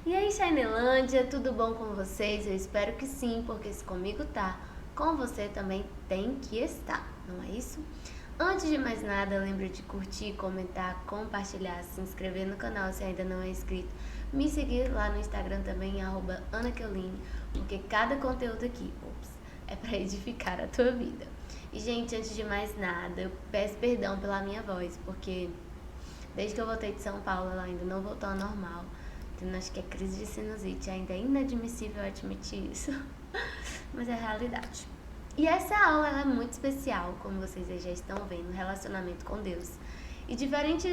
E aí, Shinelândia, tudo bom com vocês? Eu espero que sim, porque se comigo tá, com você também tem que estar, não é isso? Antes de mais nada, lembra de curtir, comentar, compartilhar, se inscrever no canal se ainda não é inscrito, me seguir lá no Instagram também, @AnaKeoline, porque cada conteúdo aqui, é para edificar a tua vida. E, gente, antes de mais nada, eu peço perdão pela minha voz, porque desde que eu voltei de São Paulo, ela ainda não voltou ao normal. Então, acho que é crise de sinusite, ainda é inadmissível admitir isso, mas é a realidade. E essa aula é muito especial, como vocês já estão vendo, relacionamento com Deus. E diferente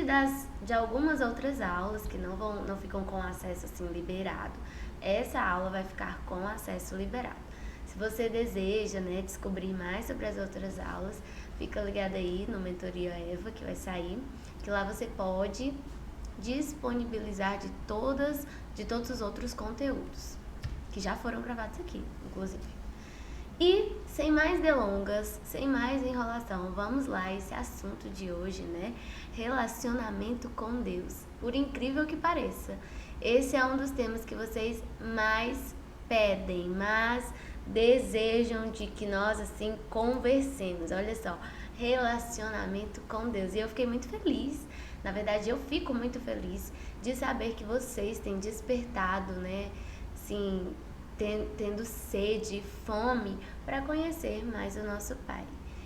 de algumas outras aulas que não ficam com acesso assim liberado, essa aula vai ficar com acesso liberado. Se você deseja, descobrir mais sobre as outras aulas, fica ligado aí no Mentoria Eva, que vai sair, que lá você pode disponibilizar de todos os outros conteúdos que já foram gravados aqui, inclusive. E sem mais delongas, sem mais enrolação, vamos lá, esse assunto de hoje, relacionamento com Deus. Por incrível que pareça, esse é um dos temas que vocês mais pedem, mais desejam de que nós assim conversemos. Olha só, relacionamento com Deus. E eu fiquei muito feliz, na verdade eu fico muito feliz de saber que vocês têm despertado, assim, tendo sede, fome para conhecer mais o nosso Pai.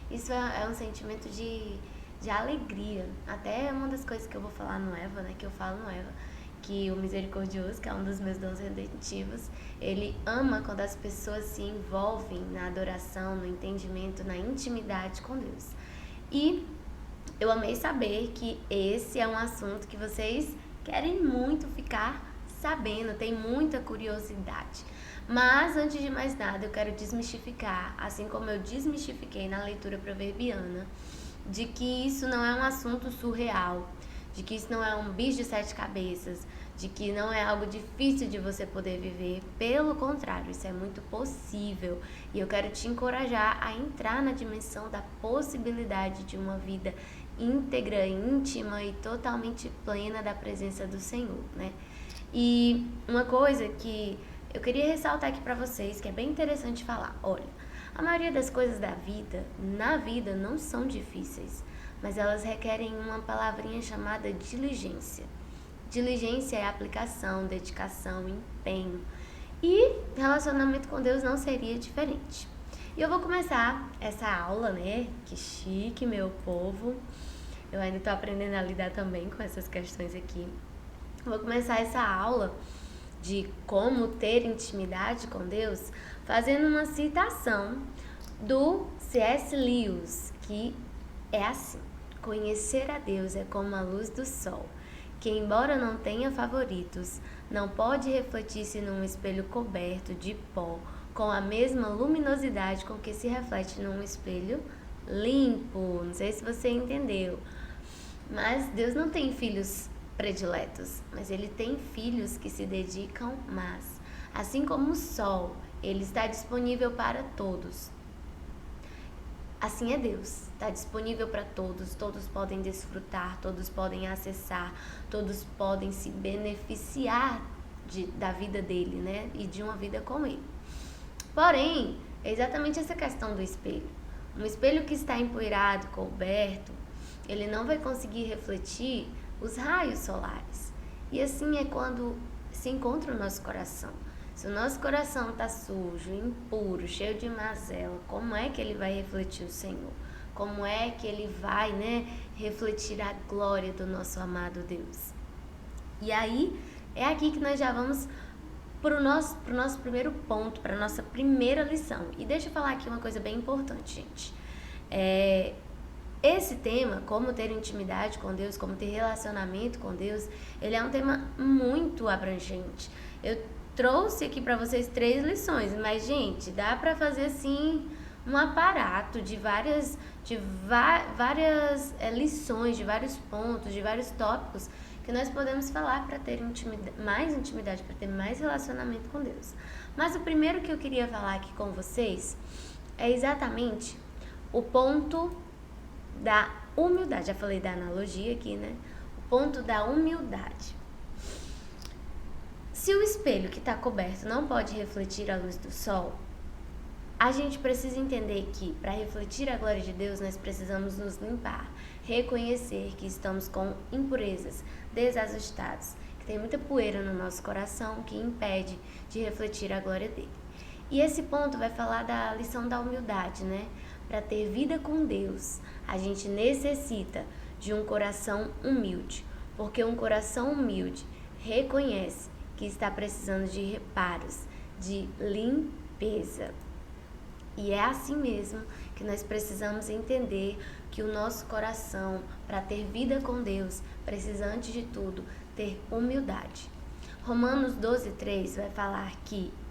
Isso é um sentimento de alegria. Até é uma das coisas que eu vou falar no Eva, que eu falo no Eva, que o misericordioso, que é um dos meus dons redentivos, ele ama quando as pessoas se envolvem na adoração, no entendimento, na intimidade com Deus. E eu amei saber que esse é um assunto que vocês querem muito ficar sabendo, tem muita curiosidade. Mas, antes de mais nada, eu quero desmistificar, assim como eu desmistifiquei na leitura proverbiana, de que isso não é um assunto surreal, de que isso não é um bicho de 7 cabeças, de que não é algo difícil de você poder viver. Pelo contrário, isso é muito possível. E eu quero te encorajar a entrar na dimensão da possibilidade de uma vida íntegra, íntima e totalmente plena da presença do Senhor, E uma coisa que eu queria ressaltar aqui pra vocês, que é bem interessante falar. Olha, a maioria das coisas na vida, não são difíceis, mas elas requerem uma palavrinha chamada diligência. Diligência é aplicação, dedicação, empenho. E relacionamento com Deus não seria diferente. E eu vou começar essa aula, Que chique, meu povo. Eu ainda tô aprendendo a lidar também com essas questões aqui. Eu vou começar essa aula de como ter intimidade com Deus fazendo uma citação do C.S. Lewis, que é assim: conhecer a Deus é como a luz do sol, que embora não tenha favoritos, não pode refletir-se num espelho coberto de pó com a mesma luminosidade com que se reflete num espelho limpo. Não sei se você entendeu, mas Deus não tem filhos prediletos, mas ele tem filhos que se dedicam mais. Assim como o sol, ele está disponível para todos. Assim é Deus, está disponível para todos, todos podem desfrutar, todos podem acessar, todos podem se beneficiar da vida dele, e de uma vida com ele. Porém, é exatamente essa questão do espelho. Um espelho que está empoeirado, coberto, ele não vai conseguir refletir os raios solares. E assim é quando se encontra o nosso coração. Se o nosso coração está sujo, impuro, cheio de mazela, como é que ele vai refletir o Senhor? Como é que ele vai, refletir a glória do nosso amado Deus? E aí, é aqui que nós já vamos para o nosso primeiro ponto, para a nossa primeira lição. E deixa eu falar aqui uma coisa bem importante, gente. Esse tema, como ter intimidade com Deus, como ter relacionamento com Deus, ele é um tema muito abrangente. Eu trouxe aqui para vocês 3 lições, mas, gente, dá para fazer, assim, um aparato de várias lições, de vários pontos, de vários tópicos que nós podemos falar para ter mais intimidade, para ter mais relacionamento com Deus. Mas o primeiro que eu queria falar aqui com vocês é exatamente o ponto da humildade. Já falei da analogia aqui, O ponto da humildade. Se Se o espelho que está coberto não pode refletir a luz do sol, a gente precisa entender que, para refletir a glória de Deus, nós precisamos nos limpar, reconhecer que estamos com impurezas, desajustados, que tem muita poeira no nosso coração que impede de refletir a glória dele. E esse ponto vai falar da lição da humildade, né? Para ter vida com Deus, a gente necessita de um coração humilde, porque um coração humilde reconhece que está precisando de reparos, de limpeza. E é assim mesmo que nós precisamos entender que o nosso coração, para ter vida com Deus, precisa, antes de tudo, ter humildade. Romanos 12:3 vai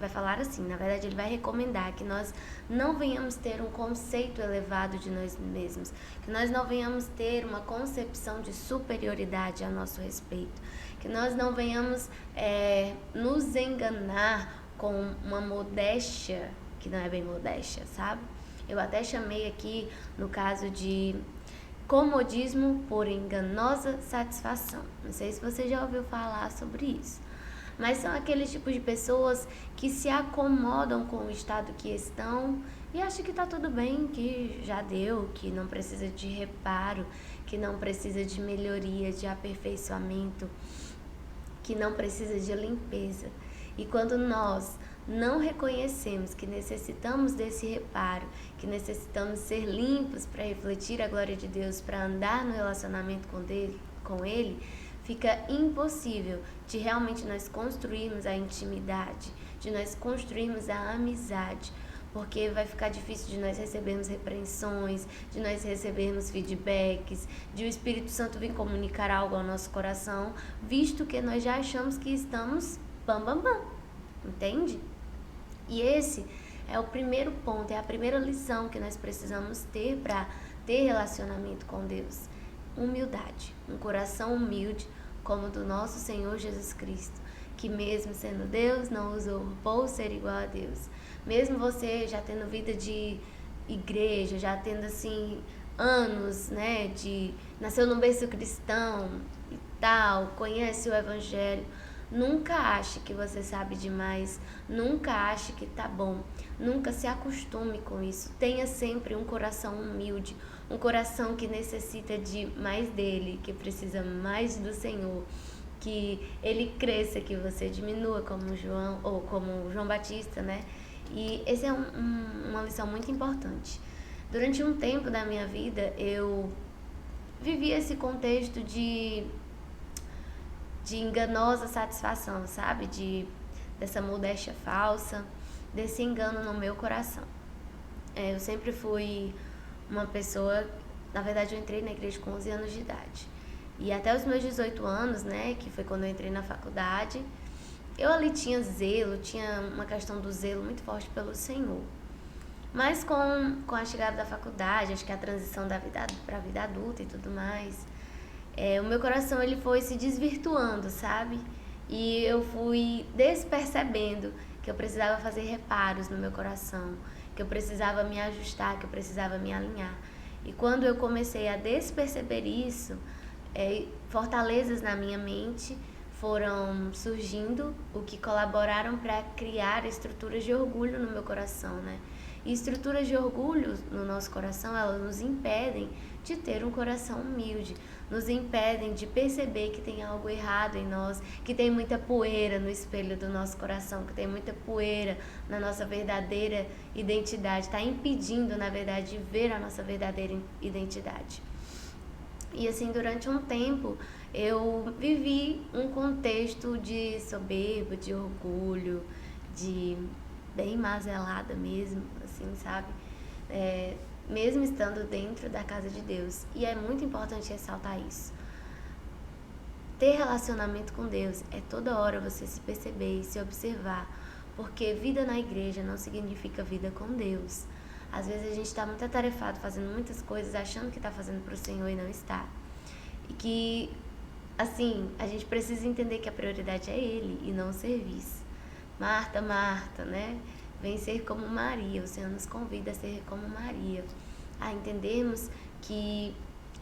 falar assim, na verdade ele vai recomendar que nós não venhamos ter um conceito elevado de nós mesmos, que nós não venhamos ter uma concepção de superioridade a nosso respeito, que nós não venhamos nos enganar com uma modéstia que não é bem modéstia, sabe? Eu até chamei aqui, no caso de comodismo por enganosa satisfação. Não sei se você já ouviu falar sobre isso. Mas são aqueles tipos de pessoas que se acomodam com o estado que estão e acham que tá tudo bem, que já deu, que não precisa de reparo, que não precisa de melhoria, de aperfeiçoamento, que não precisa de limpeza. E quando nós não reconhecemos que necessitamos desse reparo, que necessitamos ser limpos para refletir a glória de Deus, para andar no relacionamento com Ele, fica impossível de realmente nós construirmos a intimidade, de nós construirmos a amizade, porque vai ficar difícil de nós recebermos repreensões, de nós recebermos feedbacks, de o Espírito Santo vir comunicar algo ao nosso coração, visto que nós já achamos que estamos bam, bam, bam, entende? E esse é o primeiro ponto, é a primeira lição que nós precisamos ter para ter relacionamento com Deus. Humildade, um coração humilde como o do nosso Senhor Jesus Cristo, que mesmo sendo Deus, não usurpou ser igual a Deus. Mesmo você já tendo vida de igreja, já tendo assim anos, né, nasceu num berço cristão e tal, conhece o Evangelho, nunca ache que você sabe demais, nunca ache que tá bom, nunca se acostume com isso. Tenha sempre um coração humilde, um coração que necessita de mais dele, que precisa mais do Senhor, que ele cresça, que você diminua como João ou como João Batista, né? E essa é uma lição muito importante. Durante um tempo da minha vida, eu vivi esse contexto de enganosa satisfação, sabe? Dessa modéstia falsa, desse engano no meu coração. Eu sempre fui uma pessoa, na verdade eu entrei na igreja com 11 anos de idade. E até os meus 18 anos, né, que foi quando eu entrei na faculdade, eu ali tinha zelo, tinha uma questão do zelo muito forte pelo Senhor. Mas com a chegada da faculdade, acho que a transição da vida para a vida adulta e tudo mais, o meu coração ele foi se desvirtuando, sabe? E eu fui despercebendo que eu precisava fazer reparos no meu coração, que eu precisava me ajustar, que eu precisava me alinhar. E quando eu comecei a desperceber isso, fortalezas na minha mente foram surgindo, o que colaboraram para criar estruturas de orgulho no meu coração, né? E estruturas de orgulho no nosso coração, elas nos impedem de ter um coração humilde, nos impedem de perceber que tem algo errado em nós, que tem muita poeira no espelho do nosso coração, que tem muita poeira na nossa verdadeira identidade, está impedindo, na verdade, de ver a nossa verdadeira identidade. E assim, durante um tempo, eu vivi um contexto de soberba, de orgulho, de bem mazelada mesmo, assim, sabe? Mesmo estando dentro da casa de Deus. E é muito importante ressaltar isso. Ter relacionamento com Deus é toda hora você se perceber e se observar, porque vida na igreja não significa vida com Deus. Às vezes a gente está muito atarefado, fazendo muitas coisas, achando que está fazendo para o Senhor e não está. E que, assim, a gente precisa entender que a prioridade é Ele e não o serviço. Marta, Marta, né? Vem ser como Maria. O Senhor nos convida a ser como Maria, a entendermos que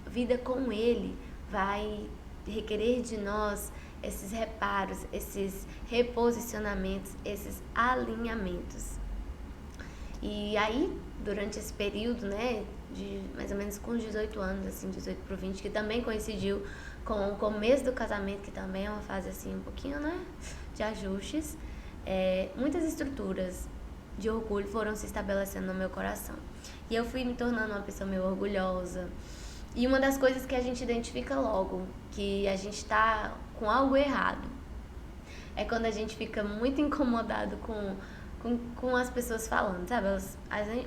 vida com Ele vai requerer de nós esses reparos, esses reposicionamentos, esses alinhamentos. E aí, durante esse período, né, de mais ou menos com 18 anos, assim, 18 para 20, que também coincidiu com o começo do casamento, que também é uma fase, assim, um pouquinho, né, de ajustes, muitas estruturas de orgulho foram se estabelecendo no meu coração. E eu fui me tornando uma pessoa meio orgulhosa. E uma das coisas que a gente identifica logo, que a gente tá com algo errado, é quando a gente fica muito incomodado com as pessoas falando, sabe?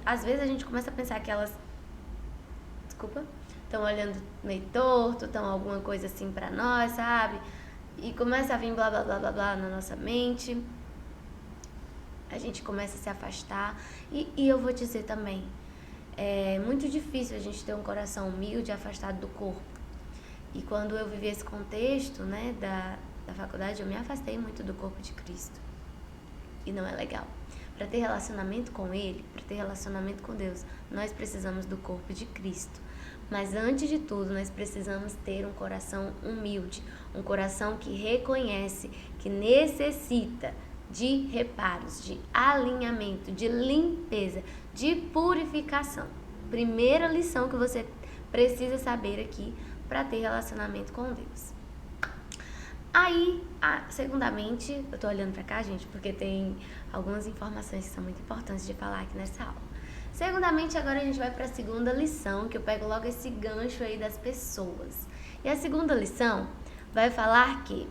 Às vezes a gente começa a pensar que elas, estão olhando meio torto, estão alguma coisa assim pra nós, sabe? E começa a vir blá blá blá blá blá na nossa mente. A gente começa a se afastar. E eu vou dizer também, é muito difícil a gente ter um coração humilde afastado do corpo. E quando eu vivi esse contexto, né, da faculdade, eu me afastei muito do corpo de Cristo. E não é legal. Para ter relacionamento com Ele, para ter relacionamento com Deus, nós precisamos do corpo de Cristo. Mas antes de tudo, nós precisamos ter um coração humilde, um coração que reconhece que necessita de reparos, de alinhamento, de limpeza, de purificação. Primeira lição que você precisa saber aqui para ter relacionamento com Deus. Aí, segundamente, eu tô olhando pra cá, gente, porque tem algumas informações que são muito importantes de falar aqui nessa aula. Segundamente, agora a gente vai pra segunda lição, que eu pego logo esse gancho aí das pessoas. E a segunda lição vai falar que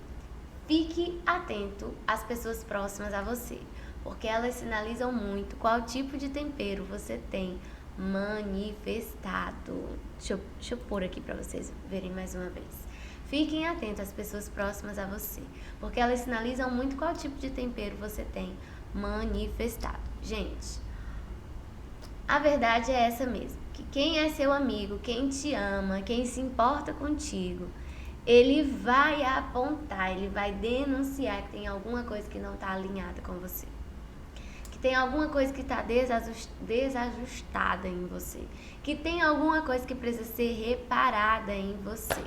fique atento às pessoas próximas a você, porque elas sinalizam muito qual tipo de tempero você tem manifestado. Deixa eu pôr aqui pra vocês verem mais uma vez. Fiquem atentos às pessoas próximas a você, porque elas sinalizam muito qual tipo de tempero você tem manifestado. Gente, a verdade é essa mesmo, que quem é seu amigo, quem te ama, quem se importa contigo, ele vai apontar, ele vai denunciar que tem alguma coisa que não está alinhada com você. Que tem alguma coisa que está desajustada em você. Que tem alguma coisa que precisa ser reparada em você.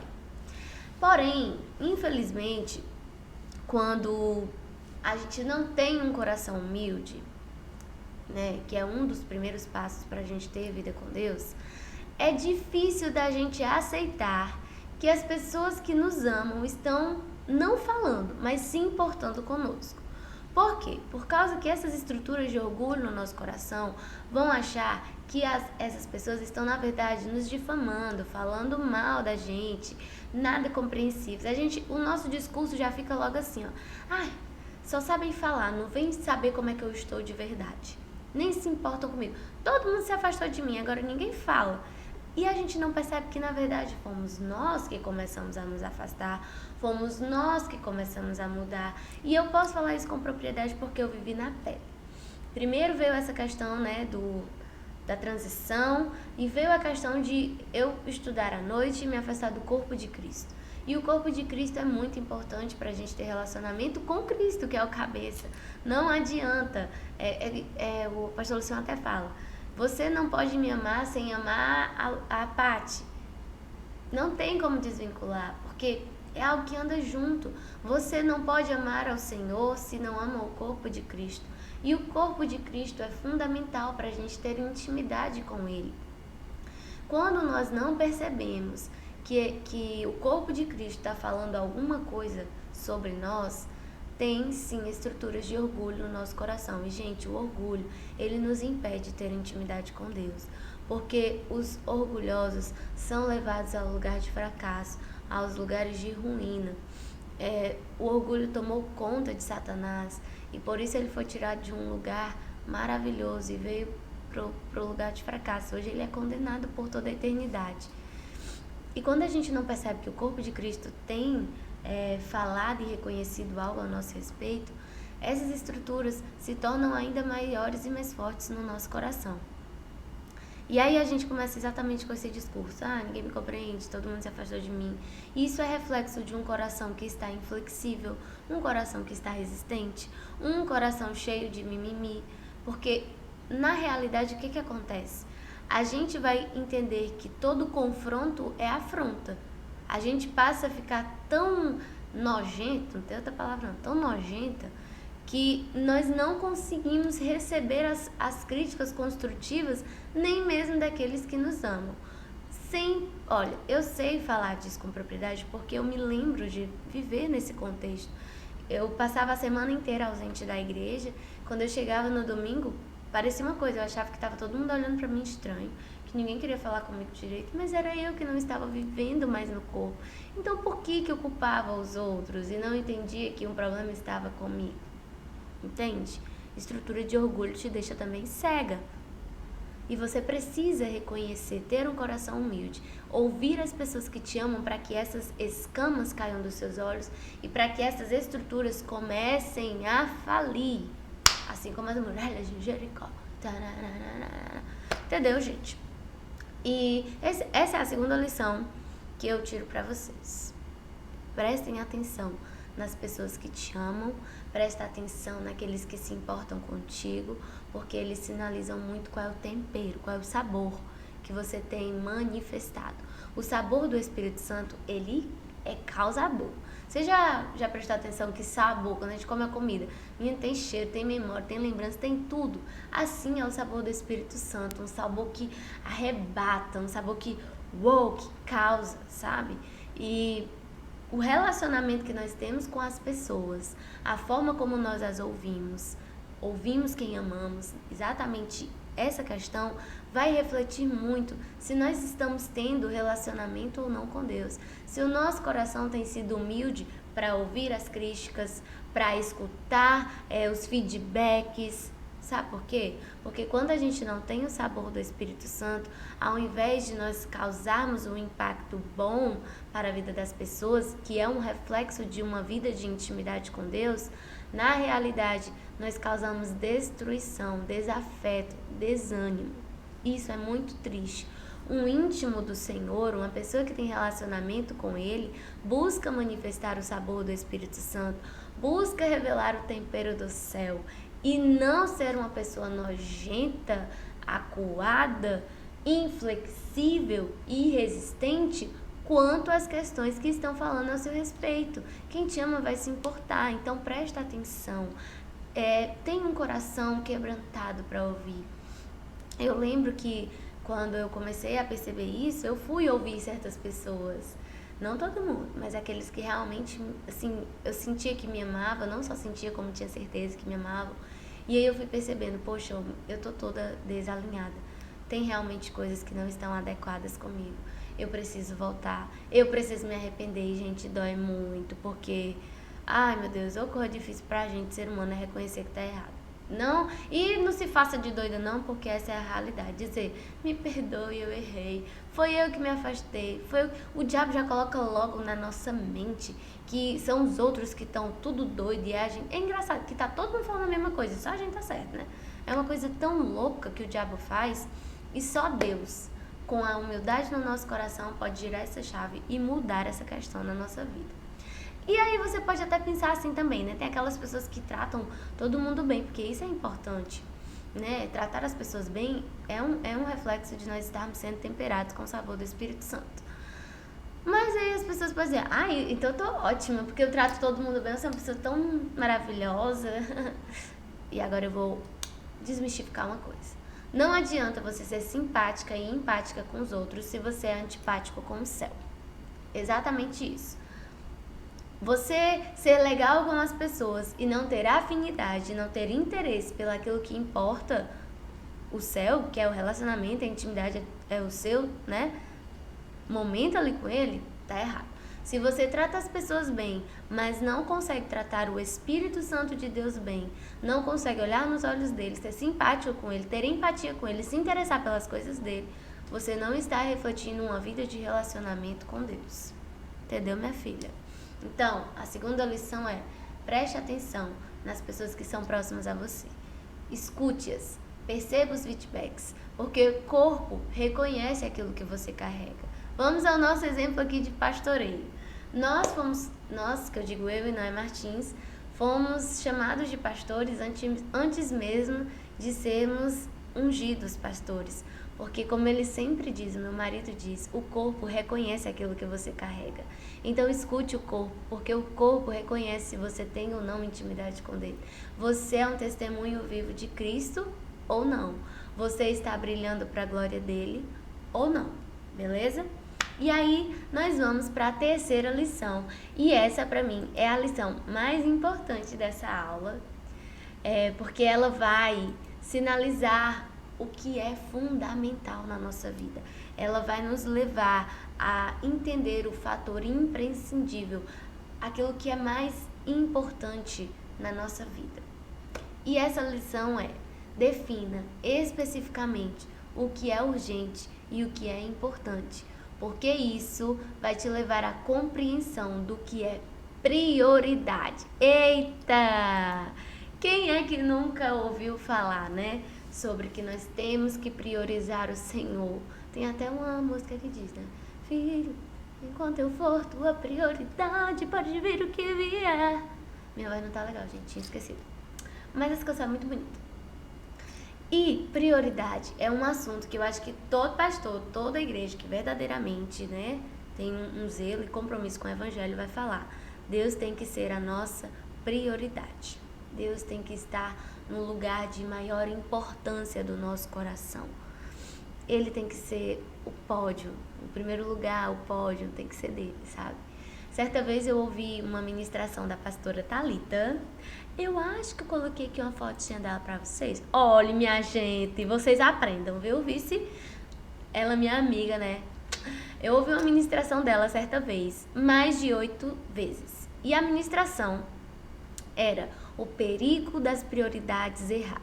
Porém, infelizmente, quando a gente não tem um coração humilde, né, que é um dos primeiros passos para a gente ter vida com Deus, é difícil da gente aceitar que as pessoas que nos amam estão não falando, mas se importando conosco. Por quê? Por causa que essas estruturas de orgulho no nosso coração vão achar que essas pessoas estão, na verdade, nos difamando, falando mal da gente, nada compreensíveis. O nosso discurso já fica logo assim, ó. Ai, só sabem falar, não vem saber como é que eu estou de verdade. Nem se importam comigo. Todo mundo se afastou de mim, agora ninguém fala. E a gente não percebe que, na verdade, fomos nós que começamos a nos afastar, fomos nós que começamos a mudar. E eu posso falar isso com propriedade porque eu vivi na pele. Primeiro veio essa questão, né, da transição, e veio a questão de eu estudar à noite e me afastar do corpo de Cristo. E o corpo de Cristo é muito importante para a gente ter relacionamento com Cristo, que é o cabeça. Não adianta, o pastor Luciano até fala, você não pode me amar sem amar a Paty. Não tem como desvincular, porque é algo que anda junto. Você não pode amar ao Senhor se não ama o corpo de Cristo. E o corpo de Cristo é fundamental para a gente ter intimidade com Ele. Quando nós não percebemos que o corpo de Cristo está falando alguma coisa sobre nós, tem sim estruturas de orgulho no nosso coração. E, gente, o orgulho, ele nos impede de ter intimidade com Deus. Porque os orgulhosos são levados ao lugar de fracasso, aos lugares de ruína. O orgulho tomou conta de Satanás e por isso ele foi tirado de um lugar maravilhoso e veio para o lugar de fracasso. Hoje ele é condenado por toda a eternidade. E quando a gente não percebe que o corpo de Cristo tem falado e reconhecido algo a nosso respeito, essas estruturas se tornam ainda maiores e mais fortes no nosso coração. E aí a gente começa exatamente com esse discurso, ninguém me compreende, todo mundo se afastou de mim. E isso é reflexo de um coração que está inflexível, um coração que está resistente, um coração cheio de mimimi, porque na realidade o que acontece? A gente vai entender que todo confronto é afronta. A gente passa a ficar nojenta, não tem outra palavra não, tão nojenta, que nós não conseguimos receber as críticas construtivas, nem mesmo daqueles que nos amam. Olha, eu sei falar disso com propriedade porque eu me lembro de viver nesse contexto. Eu passava a semana inteira ausente da igreja. Quando eu chegava no domingo, parecia uma coisa, eu achava que estava todo mundo olhando para mim estranho, que ninguém queria falar comigo direito, mas era eu que não estava vivendo mais no corpo. Então por que eu culpava os outros e não entendia que um problema estava comigo? Entende? Estrutura de orgulho te deixa também cega. E você precisa reconhecer, ter um coração humilde, ouvir as pessoas que te amam para que essas escamas caiam dos seus olhos e para que essas estruturas comecem a falir, assim como as muralhas de Jericó. Entendeu, gente? E essa é a segunda lição que eu tiro para vocês. Prestem atenção nas pessoas que te amam, presta atenção naqueles que se importam contigo, porque eles sinalizam muito qual é o tempero, qual é o sabor que você tem manifestado. O sabor do Espírito Santo, ele é causador. Você já prestou atenção que sabor, quando a gente come a comida, tem cheiro, tem memória, tem lembrança, tem tudo. Assim é o sabor do Espírito Santo, um sabor que arrebata, um sabor que causa, sabe? E o relacionamento que nós temos com as pessoas, a forma como nós as ouvimos quem amamos, exatamente essa questão vai refletir muito se nós estamos tendo relacionamento ou não com Deus. Se o nosso coração tem sido humilde para ouvir as críticas, para escutar os feedbacks. Sabe por quê? Porque quando a gente não tem o sabor do Espírito Santo, ao invés de nós causarmos um impacto bom para a vida das pessoas, que é um reflexo de uma vida de intimidade com Deus, na realidade nós causamos destruição, desafeto, desânimo. Isso é muito triste. Um íntimo do Senhor, uma pessoa que tem relacionamento com Ele, busca manifestar o sabor do Espírito Santo, busca revelar o tempero do céu e não ser uma pessoa nojenta, acuada, inflexível e irresistente quanto às questões que estão falando a seu respeito. Quem te ama vai se importar, então presta atenção. Tem um coração quebrantado para ouvir. Eu lembro que quando eu comecei a perceber isso, eu fui ouvir certas pessoas. Não todo mundo, mas aqueles que realmente, assim, eu sentia que me amavam, não só sentia como tinha certeza que me amavam. E aí eu fui percebendo, poxa, eu tô toda desalinhada. Tem realmente coisas que não estão adequadas comigo. Eu preciso voltar. Eu preciso me arrepender. E, gente, dói muito, porque, ai meu Deus, é difícil pra gente, ser humano, é reconhecer que tá errado. Não, e não se faça de doida não, porque essa é a realidade. Dizer, me perdoe, eu errei, foi eu que me afastei, o diabo já coloca logo na nossa mente que são os outros que estão tudo doido e a gente, é engraçado que tá todo mundo falando a mesma coisa, só a gente tá certo, né? É uma coisa tão louca que o diabo faz e só Deus, com a humildade no nosso coração, pode girar essa chave e mudar essa questão na nossa vida. E aí você pode até pensar assim também, né? Tem aquelas pessoas que tratam todo mundo bem, porque isso é importante, né? Tratar as pessoas bem é um reflexo de nós estarmos sendo temperados com o sabor do Espírito Santo. Mas aí as pessoas podem dizer, então eu tô ótima, porque eu trato todo mundo bem, eu sou uma pessoa tão maravilhosa. E agora eu vou desmistificar uma coisa. Não adianta você ser simpática e empática com os outros se você é antipático com o céu. Exatamente isso. Você ser legal com as pessoas e não ter afinidade, não ter interesse pelo aquilo que importa, o céu, que é o relacionamento, a intimidade, é o seu, né, momento ali com ele, tá errado. Se você trata as pessoas bem, mas não consegue tratar o Espírito Santo de Deus bem, não consegue olhar nos olhos dele, ser simpático com ele, ter empatia com ele, se interessar pelas coisas dele, você não está refletindo uma vida de relacionamento com Deus. Entendeu, minha filha? Então, a segunda lição é, preste atenção nas pessoas que são próximas a você. Escute-as, perceba os feedbacks, porque o corpo reconhece aquilo que você carrega. Vamos ao nosso exemplo aqui de pastoreio. Nós, que eu digo eu e Noé Martins, fomos chamados de pastores antes mesmo de sermos ungir dos pastores, porque como ele sempre diz, meu marido diz, o corpo reconhece aquilo que você carrega. Então escute o corpo, porque o corpo reconhece se você tem ou não intimidade com ele. Você é um testemunho vivo de Cristo ou não? Você está brilhando para a glória dele ou não? Beleza? E aí nós vamos para a terceira lição, e essa para mim é a lição mais importante dessa aula, porque ela vai sinalizar o que é fundamental na nossa vida. Ela vai nos levar a entender o fator imprescindível, aquilo que é mais importante na nossa vida. E essa lição é: defina especificamente o que é urgente e o que é importante, porque isso vai te levar à compreensão do que é prioridade. Eita! Quem é que nunca ouviu falar, né? Sobre que nós temos que priorizar o Senhor. Tem até uma música que diz, né? Filho, enquanto eu for tua prioridade, pode vir o que vier. Minha voz não tá legal, gente, tinha esquecido. Mas essa canção é muito bonita. E prioridade é um assunto que eu acho que todo pastor, toda igreja que verdadeiramente, né, tem um zelo e compromisso com o evangelho vai falar. Deus tem que ser a nossa prioridade. Deus tem que estar no lugar de maior importância do nosso coração. Ele tem que ser o pódio, o primeiro lugar, o pódio tem que ser dele, sabe? Certa vez eu ouvi uma ministração da pastora Thalita. Eu acho que eu coloquei aqui uma fotinha dela pra vocês. Olha, minha gente, vocês aprendam, viu? Vice, ela é minha amiga, né? Eu ouvi uma ministração dela certa vez, mais de 8 vezes. E a ministração era o perigo das prioridades erradas.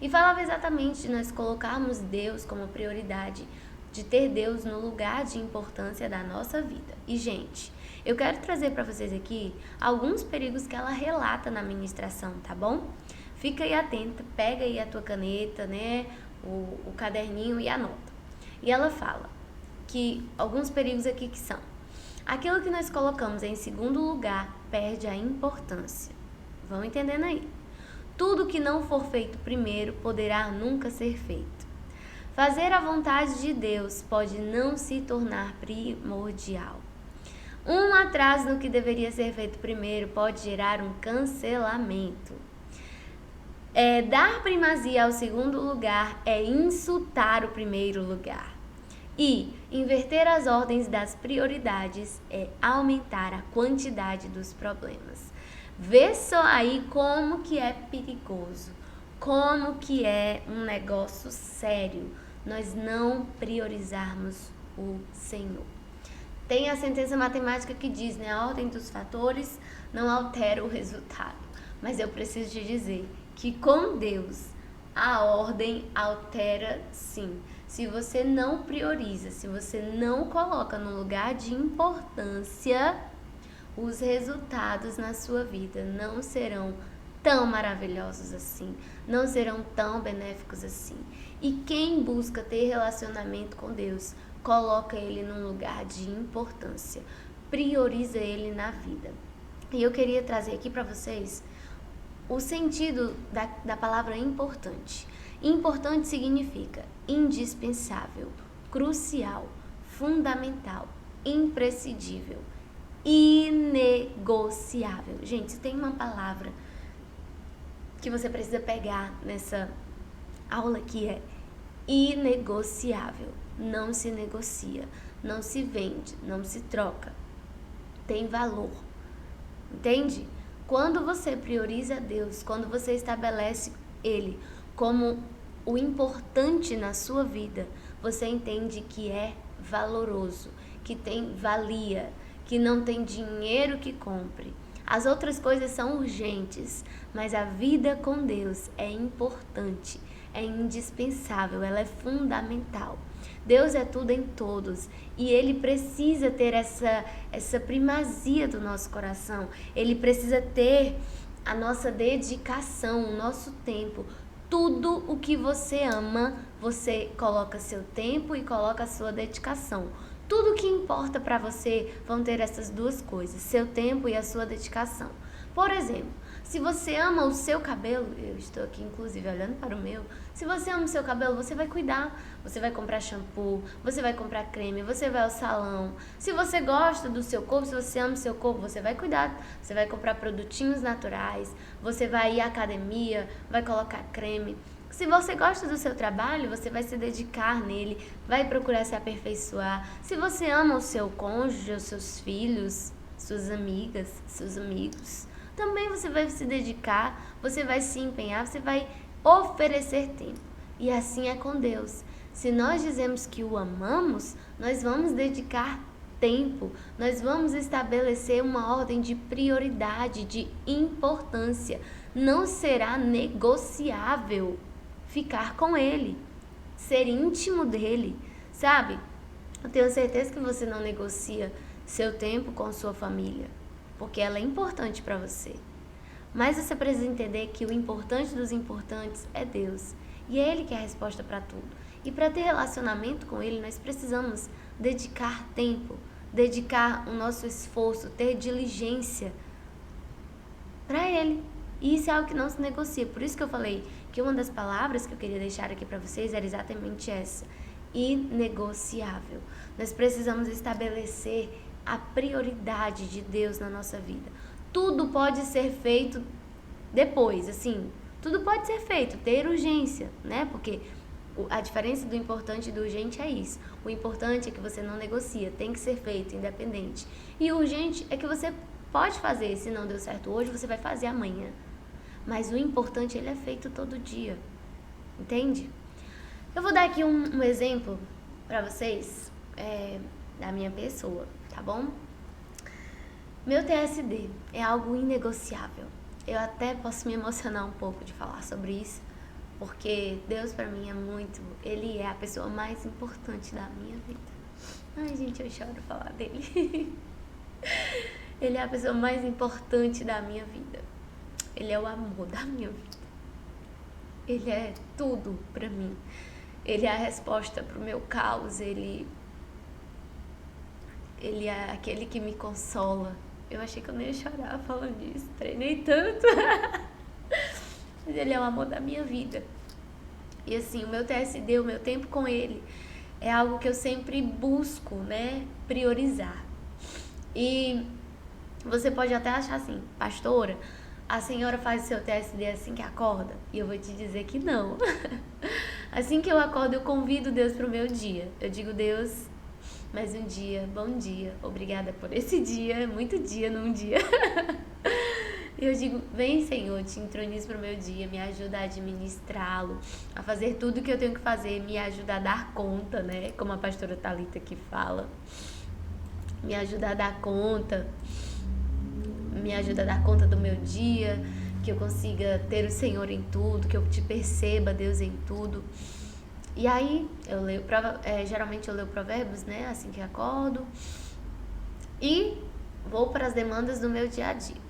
E falava exatamente de nós colocarmos Deus como prioridade, de ter Deus no lugar de importância da nossa vida. E, gente, eu quero trazer para vocês aqui alguns perigos que ela relata na ministração, tá bom? Fica aí atenta, pega aí a tua caneta, né, o caderninho e anota. E ela fala que alguns perigos aqui que são: aquilo que nós colocamos em segundo lugar perde a importância. Vão entendendo aí? Tudo que não for feito primeiro poderá nunca ser feito. Fazer a vontade de Deus pode não se tornar primordial. Um atraso no que deveria ser feito primeiro pode gerar um cancelamento. Dar primazia ao segundo lugar é insultar o primeiro lugar. E inverter as ordens das prioridades é aumentar a quantidade dos problemas. Vê só aí como que é perigoso, como que é um negócio sério nós não priorizarmos o Senhor. Tem a sentença matemática que diz, né, a ordem dos fatores não altera o resultado. Mas eu preciso te dizer que com Deus a ordem altera sim. Se você não prioriza, se você não coloca no lugar de importância, os resultados na sua vida não serão tão maravilhosos assim, não serão tão benéficos assim. E quem busca ter relacionamento com Deus, coloca Ele num lugar de importância, prioriza Ele na vida. E eu queria trazer aqui para vocês o sentido da palavra importante. Importante significa indispensável, crucial, fundamental, imprescindível, inegociável. Gente, se tem uma palavra que você precisa pegar nessa aula que é inegociável. Não se negocia, não se vende, não se troca. Tem valor. Entende? Quando você prioriza Deus, quando você estabelece Ele como o importante na sua vida, você entende que é valoroso, que tem valia, que não tem dinheiro que compre. As outras coisas são urgentes, mas a vida com Deus é importante, é indispensável, ela é fundamental. Deus é tudo em todos e Ele precisa ter essa primazia do nosso coração. Ele precisa ter a nossa dedicação, o nosso tempo. Tudo o que você ama, você coloca seu tempo e coloca a sua dedicação. Tudo que importa para você vão ter essas duas coisas, seu tempo e a sua dedicação. Por exemplo, Se você ama o seu cabelo, eu estou aqui inclusive olhando para o meu, se você ama o seu cabelo, você vai cuidar, você vai comprar shampoo, você vai comprar creme, você vai ao salão. Se você gosta do seu corpo, se você ama o seu corpo, você vai cuidar, você vai comprar produtinhos naturais, você vai ir à academia, vai colocar creme. Se você gosta do seu trabalho, você vai se dedicar nele, vai procurar se aperfeiçoar. Se você ama o seu cônjuge, os seus filhos, suas amigas, seus amigos, também você vai se dedicar, você vai se empenhar, você vai oferecer tempo. E assim é com Deus. Se nós dizemos que o amamos, nós vamos dedicar tempo, nós vamos estabelecer uma ordem de prioridade, de importância. Não será negociável ficar com Ele, ser íntimo dEle, sabe? Eu tenho certeza que você não negocia seu tempo com sua família, porque ela é importante para você. Mas você precisa entender que o importante dos importantes é Deus. E é Ele que é a resposta para tudo. E para ter relacionamento com Ele, nós precisamos dedicar tempo, dedicar o nosso esforço, ter diligência para Ele. E isso é algo que não se negocia. Por isso que eu falei que uma das palavras que eu queria deixar aqui para vocês era exatamente essa: inegociável. Nós precisamos estabelecer a prioridade de Deus na nossa vida. Tudo pode ser feito depois, assim, tudo pode ser feito, ter urgência, né? Porque a diferença do importante e do urgente é isso. O importante é que você não negocia, tem que ser feito, independente. E o urgente é que você pode fazer, se não deu certo hoje, você vai fazer amanhã. Mas o importante, ele é feito todo dia, entende? Eu vou dar aqui um exemplo pra vocês, da minha pessoa, tá bom? Meu TSD é algo inegociável. Eu até posso me emocionar um pouco de falar sobre isso, porque Deus pra mim é muito... Ele é a pessoa mais importante da minha vida. Ai, gente, eu choro falar dele. Ele é a pessoa mais importante da minha vida. Ele é o amor da minha vida. Ele é tudo pra mim. Ele é a resposta pro meu caos. Ele é aquele que me consola. Eu achei que eu não ia chorar falando disso. Treinei tanto. Mas ele é o amor da minha vida. E assim, o meu TSD, o meu tempo com ele, é algo que eu sempre busco, né, priorizar. E você pode até achar assim: pastora, a senhora faz o seu TSD assim que acorda? E eu vou te dizer que não. Assim que eu acordo, eu convido Deus pro meu dia. Eu digo: Deus, mais um dia, bom dia, obrigada por esse dia, muito dia num dia. E eu digo: vem, Senhor, te intronizo pro meu dia, me ajuda a administrá-lo, a fazer tudo que eu tenho que fazer, me ajuda a dar conta, né? Como a pastora Thalita aqui fala. Me ajuda a dar conta, me ajuda a dar conta do meu dia, que eu consiga ter o Senhor em tudo, que eu te perceba, Deus, em tudo. E aí, eu leio, geralmente eu leio Provérbios, né, assim que acordo, e vou para as demandas do meu dia a dia.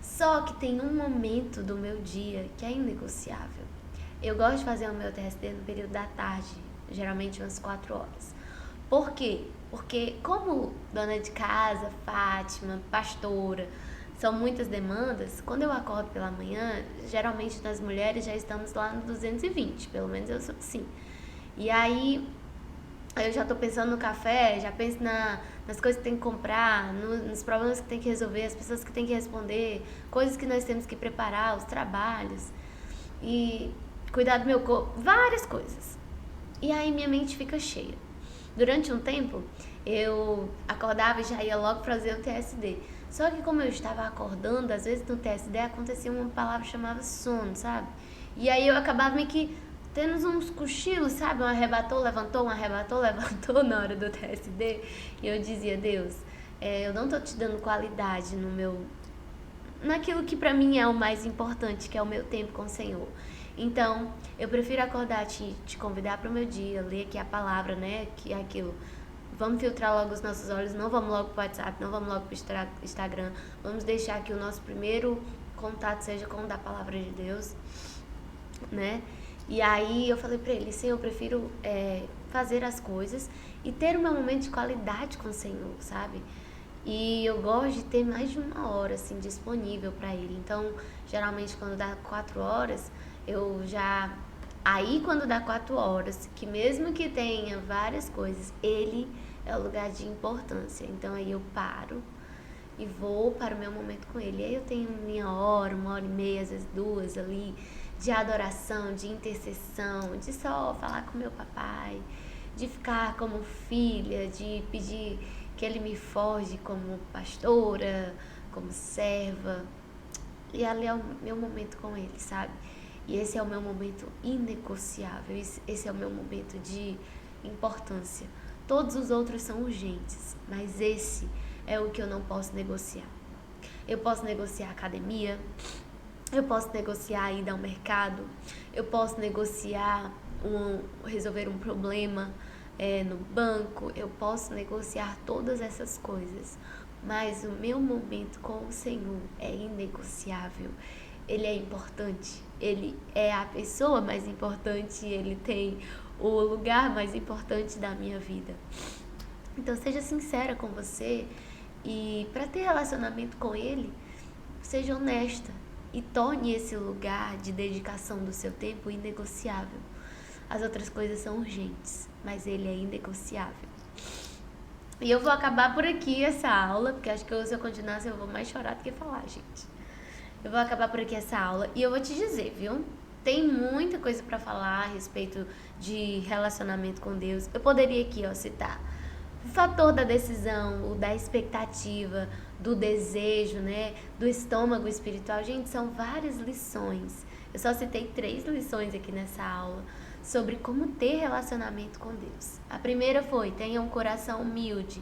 Só que tem um momento do meu dia que é inegociável. Eu gosto de fazer o meu TSD no período da tarde, geralmente umas 4 horas. Por quê? Porque como dona de casa, Fátima, pastora, são muitas demandas, quando eu acordo pela manhã, geralmente nós mulheres já estamos lá no 220, pelo menos eu sou assim. E aí eu já tô pensando no café, já penso nas coisas que tem que comprar, nos problemas que tem que resolver, as pessoas que tem que responder, coisas que nós temos que preparar, os trabalhos, e cuidar do meu corpo, várias coisas. E aí minha mente fica cheia. Durante um tempo, eu acordava e já ia logo fazer o TSD. Só que como eu estava acordando, às vezes no TSD acontecia uma palavra que chamava sono, sabe? E aí eu acabava meio que tendo uns cochilos, sabe? Um arrebatou, levantou na hora do TSD. E eu dizia: Deus, eu não tô te dando qualidade naquilo que pra mim é o mais importante, que é o meu tempo com o Senhor. Então, eu prefiro acordar, te convidar para o meu dia, ler aqui a palavra, né, que é aquilo. Vamos filtrar logo os nossos olhos, não vamos logo pro WhatsApp, não vamos logo pro Instagram. Vamos deixar que o nosso primeiro contato seja com o da palavra de Deus, né? E aí eu falei para ele: Senhor, eu prefiro fazer as coisas e ter o meu momento de qualidade com o Senhor, sabe? E eu gosto de ter mais de 1 hora, assim, disponível para ele. Então, geralmente, quando dá 4 horas, eu já... Aí, quando dá 4 horas, que mesmo que tenha várias coisas, ele é o lugar de importância. Então, aí eu paro e vou para o meu momento com ele. Aí eu tenho minha hora, 1 hora e meia, às vezes 2 ali, de adoração, de intercessão, de só falar com meu papai, de ficar como filha, de pedir que ele me forje como pastora, como serva. E ali é o meu momento com ele, sabe? E esse é o meu momento inegociável, esse é o meu momento de importância. Todos os outros são urgentes, mas esse é o que eu não posso negociar. Eu posso negociar a academia, eu posso negociar a ida ao mercado, eu posso negociar resolver um problema no banco, eu posso negociar todas essas coisas, mas o meu momento com o Senhor é inegociável. Ele é importante, ele é a pessoa mais importante, ele tem o lugar mais importante da minha vida. Então seja sincera com você e para ter relacionamento com ele, seja honesta e torne esse lugar de dedicação do seu tempo inegociável. As outras coisas são urgentes, mas ele é inegociável. E eu vou acabar por aqui essa aula, porque acho que se eu continuar eu vou mais chorar do que falar, gente. Eu vou acabar por aqui essa aula e eu vou te dizer, viu? Tem muita coisa para falar a respeito de relacionamento com Deus. Eu poderia aqui, citar o fator da decisão, o da expectativa, do desejo, né? Do estômago espiritual. Gente, são várias lições. Eu só citei 3 lições aqui nessa aula sobre como ter relacionamento com Deus. A primeira foi: tenha um coração humilde,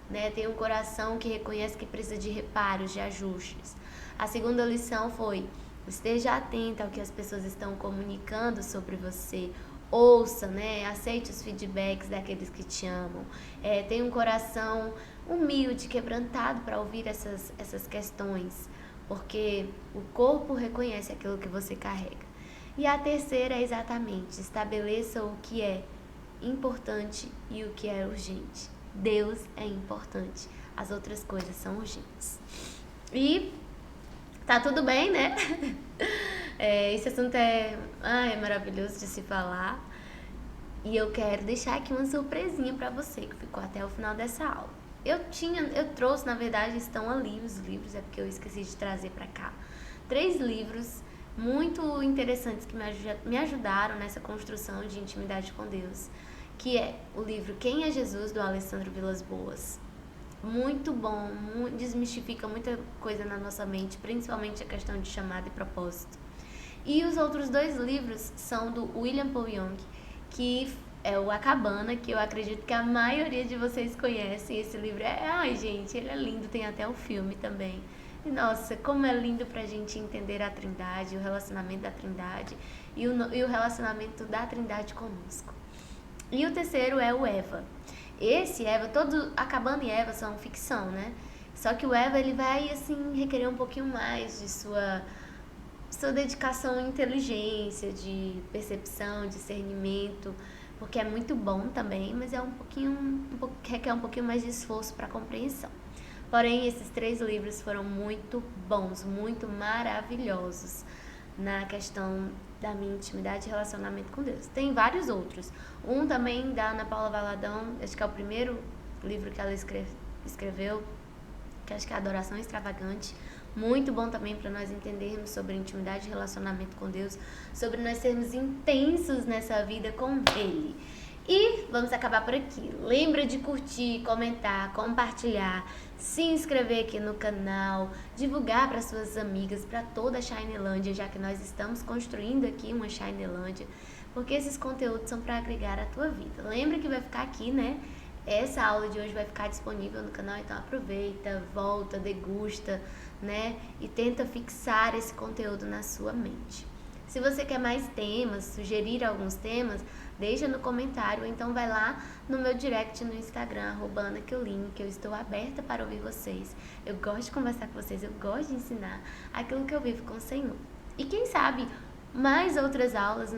né? Tenha um coração que reconhece que precisa de reparos, de ajustes. A segunda lição foi: esteja atenta ao que as pessoas estão comunicando sobre você. Ouça, né? Aceite os feedbacks daqueles que te amam. Tenha um coração humilde, quebrantado para ouvir essas questões, porque o corpo reconhece aquilo que você carrega. E a terceira é exatamente: estabeleça o que é importante e o que é urgente. Deus é importante, as outras coisas são urgentes. E tá tudo bem, né? Esse assunto é maravilhoso de se falar. E eu quero deixar aqui uma surpresinha pra você que ficou até o final dessa aula. Eu trouxe, na verdade, estão ali os livros, é porque eu esqueci de trazer pra cá. 3 livros muito interessantes que me ajudaram nessa construção de intimidade com Deus, que é o livro Quem é Jesus, do Alessandro Vilas Boas. Muito bom, desmistifica muita coisa na nossa mente, principalmente a questão de chamado e propósito. E os outros 2 livros são do William Paul Young, que é o A Cabana, que eu acredito que a maioria de vocês conhecem. Esse livro gente, ele é lindo, tem até um filme também. E nossa, como é lindo pra gente entender a Trindade, o relacionamento da Trindade e o relacionamento da Trindade conosco. E o terceiro é o Eva. Esse Eva, A Cabana e Eva são ficção, né? Só que o Eva, ele vai, assim, requerer um pouquinho mais de sua dedicação à inteligência, de percepção, discernimento, porque é muito bom também, mas requer um pouquinho mais de esforço para compreensão. Porém, esses 3 livros foram muito bons, muito maravilhosos na questão da minha intimidade e relacionamento com Deus. Tem vários outros. Um também da Ana Paula Valadão, acho que é o primeiro livro que ela escreveu, que acho que é Adoração Extravagante. Muito bom também para nós entendermos sobre intimidade e relacionamento com Deus, sobre nós sermos intensos nessa vida com Ele. E vamos acabar por aqui. Lembra de curtir, comentar, compartilhar, se inscrever aqui no canal, divulgar para suas amigas, para toda a Shinelândia, já que nós estamos construindo aqui uma Shinelândia, porque esses conteúdos são para agregar a tua vida. Lembra que vai ficar aqui, né? Essa aula de hoje vai ficar disponível no canal, então aproveita, volta, degusta, né? E tenta fixar esse conteúdo na sua mente. Se você quer mais temas, sugerir alguns temas, deixa no comentário, ou então vai lá no meu direct no Instagram, @AnaKeoline, que eu estou aberta para ouvir vocês. Eu gosto de conversar com vocês, eu gosto de ensinar aquilo que eu vivo com o Senhor. E quem sabe mais outras aulas,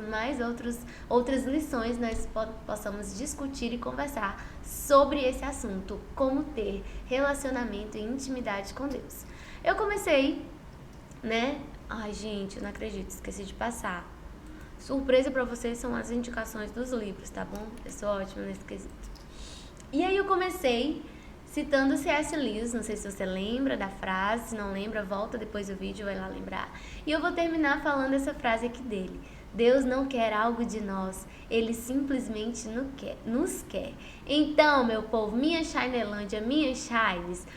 outras lições nós possamos discutir e conversar sobre esse assunto, como ter relacionamento e intimidade com Deus. Eu comecei, né? Ai, gente, eu não acredito, esqueci de passar. Surpresa pra vocês são as indicações dos livros, tá bom? Eu sou ótima nesse quesito. E aí eu comecei citando C.S. Lewis, não sei se você lembra da frase, se não lembra, volta depois do vídeo, vai lá lembrar. E eu vou terminar falando essa frase aqui dele. Deus não quer algo de nós, Ele simplesmente nos quer. Então, meu povo, minha Shinelândia, minhas Shines,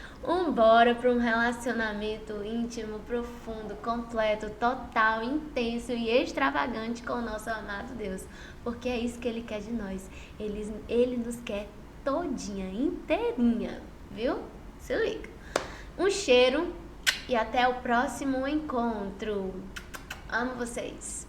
bora para um relacionamento íntimo, profundo, completo, total, intenso e extravagante com o nosso amado Deus. Porque é isso que Ele quer de nós. Ele nos quer todinha, inteirinha, viu? Se liga. Um cheiro e até o próximo encontro. Amo vocês.